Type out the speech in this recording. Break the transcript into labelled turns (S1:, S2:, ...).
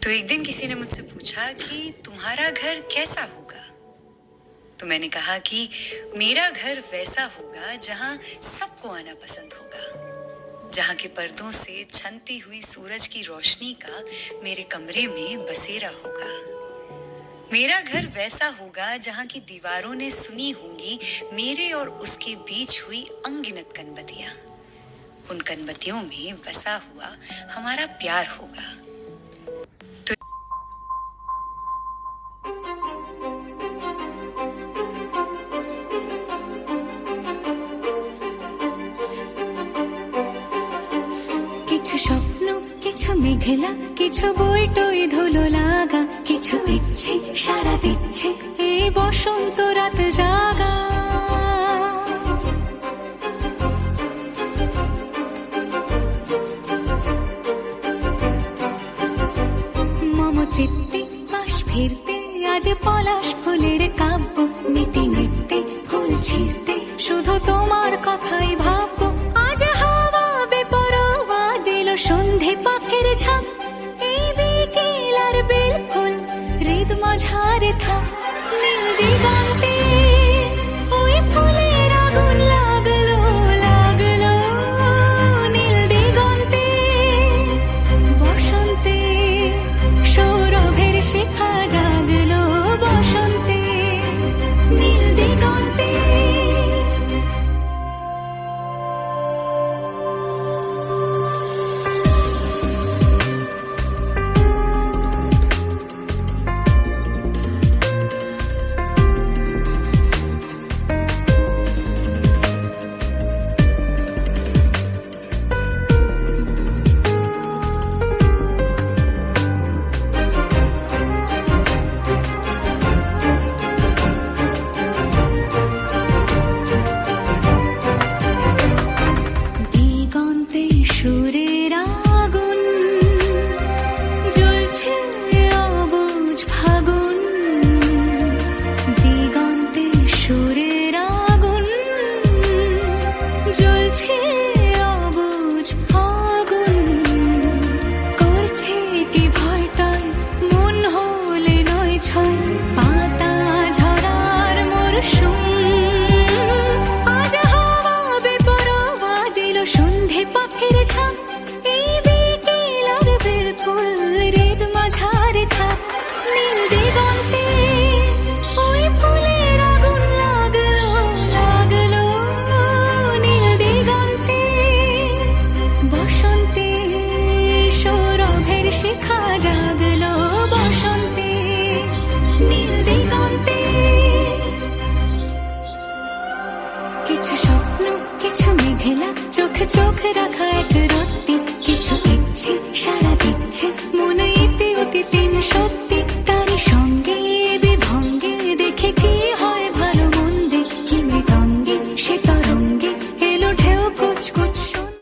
S1: तो एक दिन किसी ने मुझसे पूछा कि तुम्हारा घर कैसा होगा। तो मैंने कहा कि मेरा घर वैसा होगा जहां सबको आना पसंद होगा, जहां के पर्दों से छनती हुई सूरज की रोशनी का मेरे कमरे में बसेरा होगा। मेरा घर वैसा होगा जहां की दीवारों ने सुनी होंगी मेरे और उसके बीच हुई अनगिनत कनबतियां। उन कनबतियों में बसा हुआ हमारा प्यार होगा।
S2: কিছু স্বপ্ন, কিছু মেঘলা, কিছু বই টই ধুলো লাগা, কিছু ইচ্ছে সারা দিচ্ছে এই বসন্ত রাত জাগা। মম চিত্তে পাশ ফিরতে আজ পলাশ ফুলের কাব্য, মিটি নৃত্যে ফুল ছিঁড়তে শুধু তোমার কথাই ভাববো। আজ হাওয়া বেপরোয়া দিল সন্ধে পাখির ঝাঁক, এই বিকেল আর বেলফুল হৃদ মাঝারে থাক। নীল দিগন্তে ওই ফুলের আগুন লাগলো লাগলো, নীল দিগন্তে বসন্তে সৌরভের শিখা জাগলো, বসন্তে নীল দিগন্তে। সুরের আগুন জ্বলছে অবুঝ ফাগুন, দিগন্তে সুরের আগুন জ্বলছে অবুঝ ফাগুন। করছে কি ভয়টায় মন হলে নয় ছয়, পাতা ঝরার মরশুম। আজ হাওয়া বেপরোয়া দিল সন্ধে পাখির ঝাঁক, এই বিকেল আর বেলফুল হৃদ মাঝারে থাক। নীল দিগন্তে ওই ফুলের আগুন লাগলো লাগলো, নীল দিগন্তে বসন্তে সৌরভের শিখা জাগলো, বসন্তে নীল দিগন্তে। কিছু স্বপ্ন, কিছু মেঘলা, চোখ চোখ রাখা এক রত্তি, কিছু